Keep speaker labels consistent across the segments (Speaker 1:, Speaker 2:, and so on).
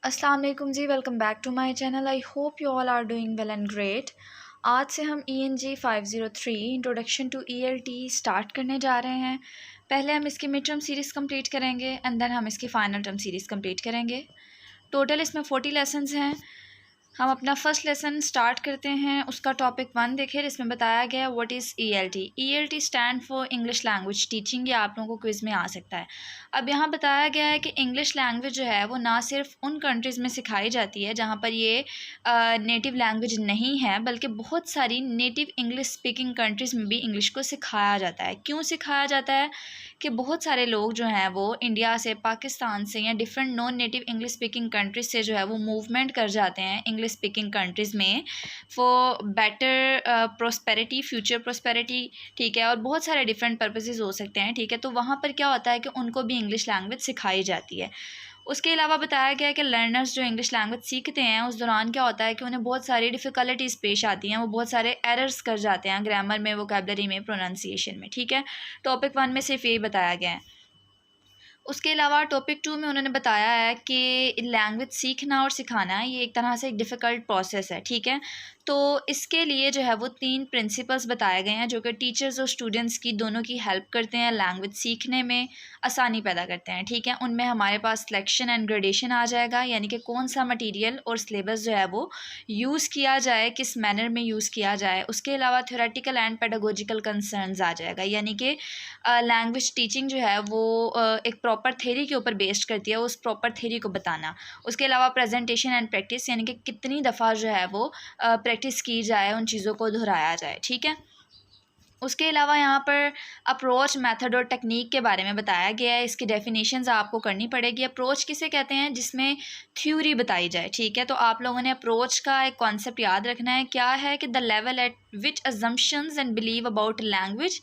Speaker 1: अस्सलाम वालेकुम जी, welcome back to my channel. I hope you all are doing well and great. आज से हम ENG 503 introduction to ELT start करने जा रहे हैं। पहले हम इसकी मिड टर्म सीरीज़ कंप्लीट करेंगे एंड देन हम इसकी फ़ाइनल टर्म सीरीज़ कंप्लीट करेंगे। टोटल इसमें 40 लेसन्स हैं। हम अपना फर्स्ट लेसन स्टार्ट करते हैं। उसका टॉपिक 1 देखें, जिसमें बताया गया है what is ELT। ELT stand for English language teaching. ये आप लोगों को क्विज़ में आ सकता है। अब यहाँ बताया गया है कि इंग्लिश लैंग्वेज जो है वो ना सिर्फ उन कंट्रीज़ में सिखाई जाती है जहाँ पर ये नेटिव लैंग्वेज नहीं है, बल्कि बहुत सारी नेटिव इंग्लिश स्पीकिंग कंट्रीज़ में भी इंग्लिश को सिखाया जाता है। क्यों सिखाया जाता है? कि बहुत सारे लोग जो हैं वो इंडिया से, पाकिस्तान से या different non native English speaking countries से जो है वो मूवमेंट कर जाते हैं इंग्लिश स्पीकिंग कंट्रीज़ में for better prosperity, future prosperity, ठीक है। और बहुत सारे डिफरेंट पर्पसेस हो सकते हैं, ठीक है। तो वहाँ पर क्या होता है कि उनको भी इंग्लिश लैंग्वेज सिखाई जाती है। उसके अलावा बताया गया है कि लर्नर्स जो इंग्लिश लैंग्वेज सीखते हैं उस दौरान क्या होता है कि उन्हें बहुत सारी डिफ़िकल्टीज़ पेश आती हैं, वो बहुत सारे एरर्स कर जाते हैं ग्रामर में, वोकैबलरी में, प्रोनाउंसिएशन में, ठीक है। टॉपिक 1 में सिर्फ यही बताया गया है। उसके अलावा टॉपिक 2 में उन्होंने बताया है कि लैंग्वेज सीखना और सिखाना ये एक तरह से एक डिफ़िकल्ट प्रोसेस है, ठीक है। तो इसके लिए जो है वो 3 प्रिंसिपल्स बताए गए हैं जो कि टीचर्स और स्टूडेंट्स की दोनों की हेल्प करते हैं, लैंग्वेज सीखने में आसानी पैदा करते हैं, ठीक है। उनमें हमारे पास सिलेक्शन एंड ग्रेडेशन आ जाएगा, यानी कि कौन सा मटीरियल और सिलेबस जो है वो यूज़ किया जाए, किस मैनर में यूज़ किया जाए। उसके अलावा थ्योरेटिकल एंड पेडागोजिकल कंसर्न्स आ जाएगा, यानी कि लैंग्वेज टीचिंग जो है वो एक प्रॉपर थ्योरी के ऊपर बेस्ड करती है, उस प्रॉपर थ्योरी को बताना। उसके अलावा प्रेजेंटेशन एंड प्रैक्टिस, यानी कि कितनी दफ़ा जो है वो प्रैक्टिस की जाए, उन चीज़ों को दोहराया जाए, ठीक है। उसके अलावा यहाँ पर अप्रोच, मेथड और टेक्निक के बारे में बताया गया है। इसकी डेफिनेशंस आपको करनी पड़ेगी। अप्रोच किसे कहते हैं? जिसमें थ्योरी बताई जाए, ठीक है। तो आप लोगों ने अप्रोच का एक कॉन्सेप्ट याद रखना है। क्या है कि the level at which assumptions and believe about language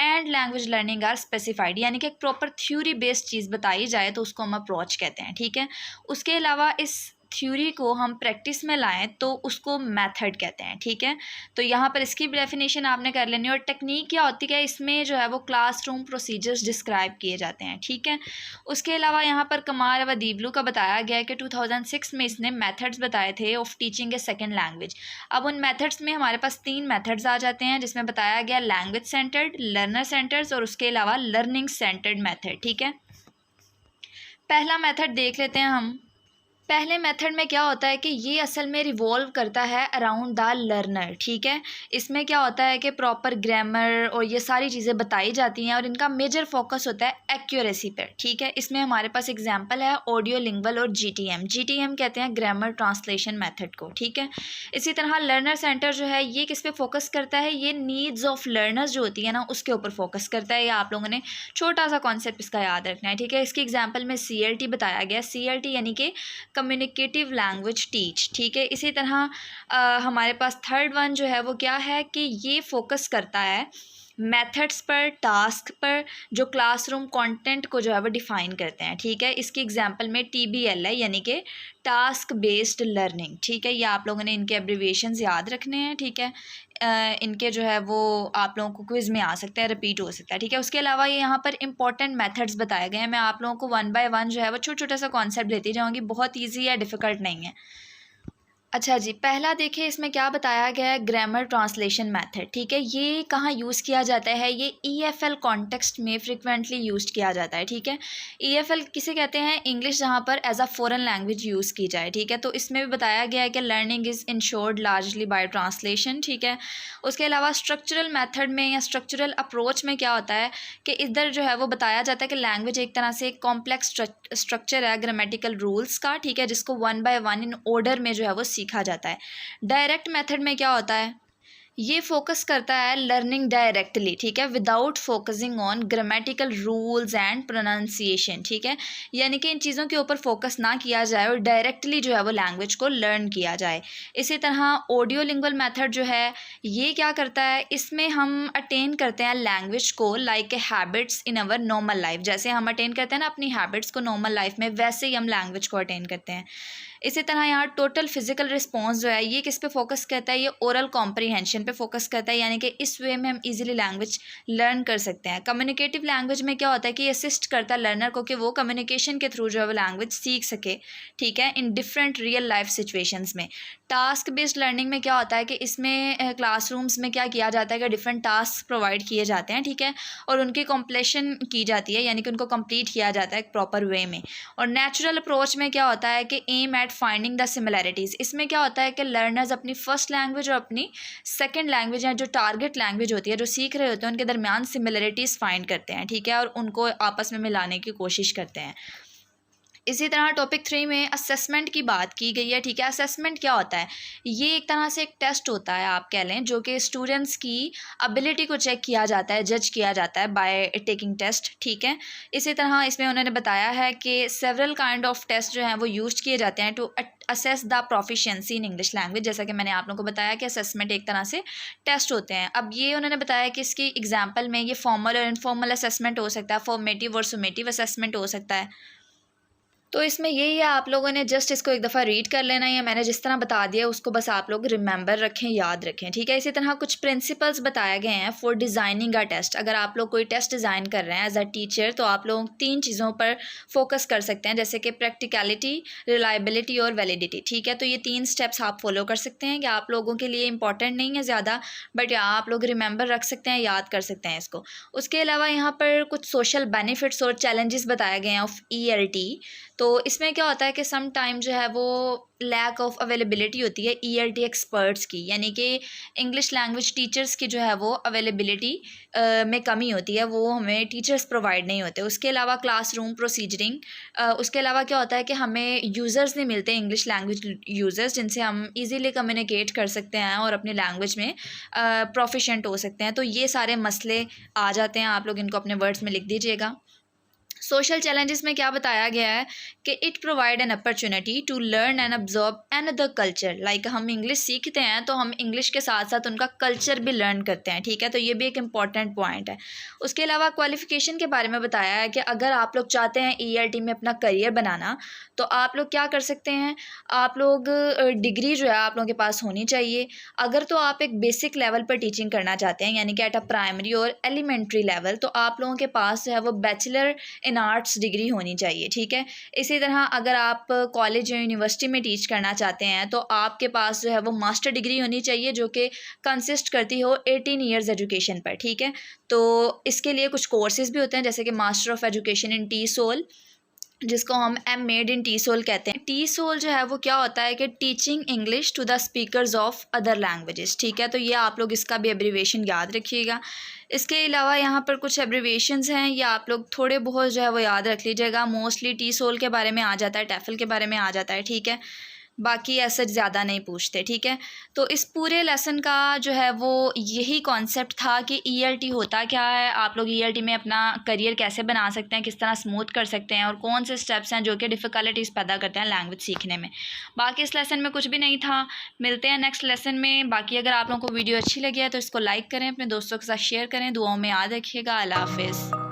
Speaker 1: and language learning are specified, यानी कि एक प्रॉपर थ्योरी बेस्ड चीज़ बताई जाए तो उसको हम अप्रोच कहते हैं, ठीक है। उसके अलावा इस थ्योरी को हम प्रैक्टिस में लाएं तो उसको मेथड कहते हैं, ठीक है। तो यहाँ पर इसकी डेफिनेशन आपने कर लेनी है। और टेक्निक क्या होती है? इसमें जो है वो क्लासरूम प्रोसीजर्स डिस्क्राइब किए जाते हैं, ठीक है। उसके अलावा यहाँ पर कमार व दीवलू का बताया गया है कि 2006 में इसने मेथड्स बताए थे of teaching A second language. अब उन मेथड्स में हमारे पास 3 मेथड्स आ जाते हैं, जिसमें बताया गया लैंग्वेज सेंटर्ड, लर्नर सेंटर्स और उसके अलावा लर्निंग सेंटर्ड मेथड, ठीक है। पहला मेथड देख लेते हैं हम। पहले मेथड में क्या होता है कि ये असल में रिवॉल्व करता है अराउंड द लर्नर, ठीक है। इसमें क्या होता है कि प्रॉपर ग्रामर और ये सारी चीज़ें बताई जाती हैं और इनका मेजर फोकस होता है एक्यूरेसी पर, ठीक है। इसमें हमारे पास एग्जांपल है ऑडियो लिंगुअल और GTM कहते हैं ग्रामर ट्रांसलेशन मेथड को, ठीक है। इसी तरह लर्नर सेंटर जो है ये किस पे फोकस करता है? ये नीड्स ऑफ लर्नर्स जो होती है ना उसके ऊपर फोकस करता है। या आप लोगों ने छोटा सा कॉन्सेप्ट इसका याद रखना है, ठीक है। इसकी एग्जाम्पल में CLT बताया गया। CLT यानी कि कम्युनिकेटिव लैंग्वेज टीच, ठीक है। इसी तरह हमारे पास थर्ड वन जो है वो क्या है कि ये फोकस करता है मेथड्स पर, टास्क पर, जो क्लासरूम कंटेंट को जो है वो डिफ़ाइन करते हैं, ठीक है। इसकी एग्जांपल में TBL है, यानी कि टास्क बेस्ड लर्निंग, ठीक है। ये आप लोगों ने इनके एब्रीविएशंस याद रखने हैं, ठीक है। इनके जो है वो आप लोगों को क्विज़ में आ सकता है, रिपीट हो सकता है, ठीक है। उसके अलावा ये यहाँ पर इंपॉर्टेंट मेथड्स बताए गए हैं। मैं आप लोगों को 1 बाय 1 जो है वो छोटा छोटा सा कॉन्सेप्ट देती जाऊँगी, बहुत ईजी है, डिफ़िकल्ट नहीं है। अच्छा जी, पहला देखिए इसमें क्या बताया गया है, ग्रामर ट्रांसलेशन मेथड, ठीक है। ये कहाँ यूज़ किया जाता है? ये EFL कॉन्टेक्स्ट में फ्रिक्वेंटली यूज़ किया जाता है, ठीक है। EFL किसे कहते हैं? इंग्लिश जहाँ पर as a foreign language use की जाए, ठीक है। तो इसमें भी बताया गया है कि learning is ensured largely by translation, ठीक है। उसके अलावा स्ट्रक्चरल मेथड में या स्ट्रक्चरल अप्रोच में क्या होता है कि इधर जो है वो बताया जाता है कि लैंग्वेज एक तरह से कॉम्प्लेक्स स्ट्रक्चर है ग्रामेटिकल रूल्स का, ठीक है, जिसको 1 बाय 1 इन ऑर्डर में जो है वो सीखा जाता है। डायरेक्ट मेथड में क्या होता है? ये फोकस करता है लर्निंग डायरेक्टली, ठीक है, without focusing on grammatical rules and pronunciation, ठीक है। यानी कि इन चीज़ों के ऊपर फोकस ना किया जाए और डायरेक्टली जो है वो लैंग्वेज को लर्न किया जाए। इसी तरह ऑडियो लिंगुअल मेथड जो है ये क्या करता है? इसमें हम अटेन करते हैं लैंग्वेज को like a habits in our normal life. जैसे हम अटेन करते हैं ना अपनी हैबिट्स को नॉर्मल लाइफ में, वैसे ही हम लैंग्वेज को अटेन करते हैं। इसी तरह यहाँ टोटल फिजिकल रिस्पॉन्स जो है ये किस पे फोकस करता है, ये ओरल कॉम्प्रीहेंशन पे फोकस करता है, यानी कि इस वे में हम इजीली लैंग्वेज लर्न कर सकते हैं। कम्युनिकेटिव लैंग्वेज में क्या होता है कि ये असिस्ट करता है लर्नर को कि वो कम्युनिकेशन के थ्रू जो है वो लैंग्वेज सीख सके, ठीक है, in different real life situations में। टास्क बेस्ड लर्निंग में क्या होता है कि इसमें क्लासरूम्स में क्या किया जाता है कि डिफरेंट टास्क प्रोवाइड किए जाते हैं, ठीक है, और उनकी कम्प्लीशन की जाती है, यानी कि उनको कंप्लीट किया जाता है एक प्रॉपर वे में। और नेचुरल अप्रोच में क्या होता है कि aim at finding the similarities, इसमें क्या होता है कि लर्नर्स अपनी फर्स्ट लैंग्वेज और अपनी सेकंड लैंग्वेज या जो टारगेट लैंग्वेज होती है, जो सीख रहे होते हैं, उनके दरमियान सिमिलैरिटीज़ फाइंड करते हैं, ठीक है, और उनको आपस में मिलाने की कोशिश करते हैं। इसी तरह टॉपिक 3 में असेसमेंट की बात की गई है, ठीक है। असेसमेंट क्या होता है, ये एक तरह से एक टेस्ट होता है आप कह लें, जो कि स्टूडेंट्स की एबिलिटी को चेक किया जाता है, जज किया जाता है बाय टेकिंग टेस्ट, ठीक है। इसी तरह इसमें उन्होंने बताया है कि सेवरल काइंड ऑफ टेस्ट जो हैं वो यूज किए जाते हैं to assess the proficiency in English language, जैसा कि मैंने आप लोगों को बताया कि असेसमेंट एक तरह से टेस्ट होते हैं। अब ये उन्होंने बताया कि इसकी एग्जाम्पल में ये फॉर्मल और इनफॉर्मल असेसमेंट हो सकता है, फॉर्मेटिव और सुमेटिव असेसमेंट हो सकता है। तो इसमें यही है, आप लोगों ने जस्ट इसको एक दफ़ा रीड कर लेना है, मैंने जिस तरह बता दिया उसको बस आप लोग रिमेंबर रखें, याद रखें, ठीक है। इसी तरह कुछ प्रिंसिपल्स बताए गए हैं फॉर डिज़ाइनिंग अ टेस्ट। अगर आप लोग कोई टेस्ट डिज़ाइन कर रहे हैं एज अ टीचर, तो आप लोग 3 चीज़ों पर फोकस कर सकते हैं, जैसे कि प्रैक्टिकलिटी, रिलायबिलिटी और वैलिडिटी, ठीक है। तो ये 3 स्टेप्स आप फॉलो कर सकते हैं कि आप लोगों के लिए इंपॉर्टेंट नहीं है ज़्यादा, बट आप लोग रिमेंबर रख सकते हैं, याद कर सकते हैं इसको। उसके अलावा यहाँ पर कुछ सोशल बेनिफिट्स और चैलेंजेस बताए गए हैं ऑफ ELT। तो इसमें क्या होता है कि सम टाइम जो है वो लैक ऑफ अवेलेबिलिटी होती है ELT एक्सपर्ट्स की, यानी कि इंग्लिश लैंग्वेज टीचर्स की जो है वो अवेलेबिलिटी में कमी होती है, वो हमें टीचर्स प्रोवाइड नहीं होते। उसके अलावा क्लासरूम प्रोसीजरिंग, उसके अलावा क्या होता है कि हमें यूज़र्स नहीं मिलते, इंग्लिश लैंग्वेज यूज़र्स, जिनसे हम इजीली कम्युनिकेट कर सकते हैं और अपनी लैंग्वेज में प्रोफिशेंट हो सकते हैं। तो ये सारे मसले आ जाते हैं, आप लोग इनको अपने वर्ड्स में लिख दीजिएगा। सोशल चैलेंजेस में क्या बताया गया है कि it provide an opportunity to learn and observe another culture, like हम इंग्लिश सीखते हैं तो हम इंग्लिश के साथ साथ उनका कल्चर भी लर्न करते हैं, ठीक है। तो ये भी एक इम्पॉर्टेंट पॉइंट है। उसके अलावा क्वालिफ़िकेशन के बारे में बताया है कि अगर आप लोग चाहते हैं ELT में अपना करियर बनाना, तो आप लोग क्या कर सकते हैं, आप लोग डिग्री जो है आप लोगों के पास होनी चाहिए। अगर तो आप एक बेसिक लेवल पर टीचिंग करना चाहते हैं, यानी कि एट अ प्राइमरी और एलिमेंट्री लेवल, तो आप लोगों के पास जो है वो बैचलर इन आर्ट्स डिग्री होनी चाहिए, ठीक है। इसी तरह अगर आप कॉलेज या यूनिवर्सिटी में टीच करना चाहते हैं, तो आपके पास जो है वो मास्टर डिग्री होनी चाहिए, जो कि कंसिस्ट करती हो 18 ईयर्स एजुकेशन पर, ठीक है। तो इसके लिए कुछ कोर्सेज भी होते हैं, जैसे कि master of education in TESOL, जिसको हम MEd इन TESOL कहते हैं। TESOL जो है वो क्या होता है कि teaching English to the speakers of other languages, ठीक है। तो ये आप लोग इसका भी एब्रीवेशन याद रखिएगा। इसके अलावा यहाँ पर कुछ एब्रीवेशंस हैं, ये आप लोग थोड़े बहुत जो है वो याद रख लीजिएगा। मोस्टली TESOL के बारे में आ जाता है, TEFL के बारे में आ जाता है, ठीक है, बाकी ऐसा ज़्यादा नहीं पूछते, ठीक है। तो इस पूरे लेसन का जो है वो यही कॉन्सेप्ट था कि ELT होता क्या है, आप लोग ELT में अपना करियर कैसे बना सकते हैं, किस तरह स्मूथ कर सकते हैं, और कौन से स्टेप्स हैं जो कि डिफ़िकल्टीज़ पैदा करते हैं लैंग्वेज सीखने में। बाकी इस लेसन में कुछ भी नहीं था, मिलते हैं नेक्स्ट लेसन में। बाकी अगर आप लोगों को वीडियो अच्छी लगी है तो इसको लाइक करें, अपने दोस्तों के साथ शेयर करें, दुआओं में याद रखिएगा। अल्लाह हाफ़िज़।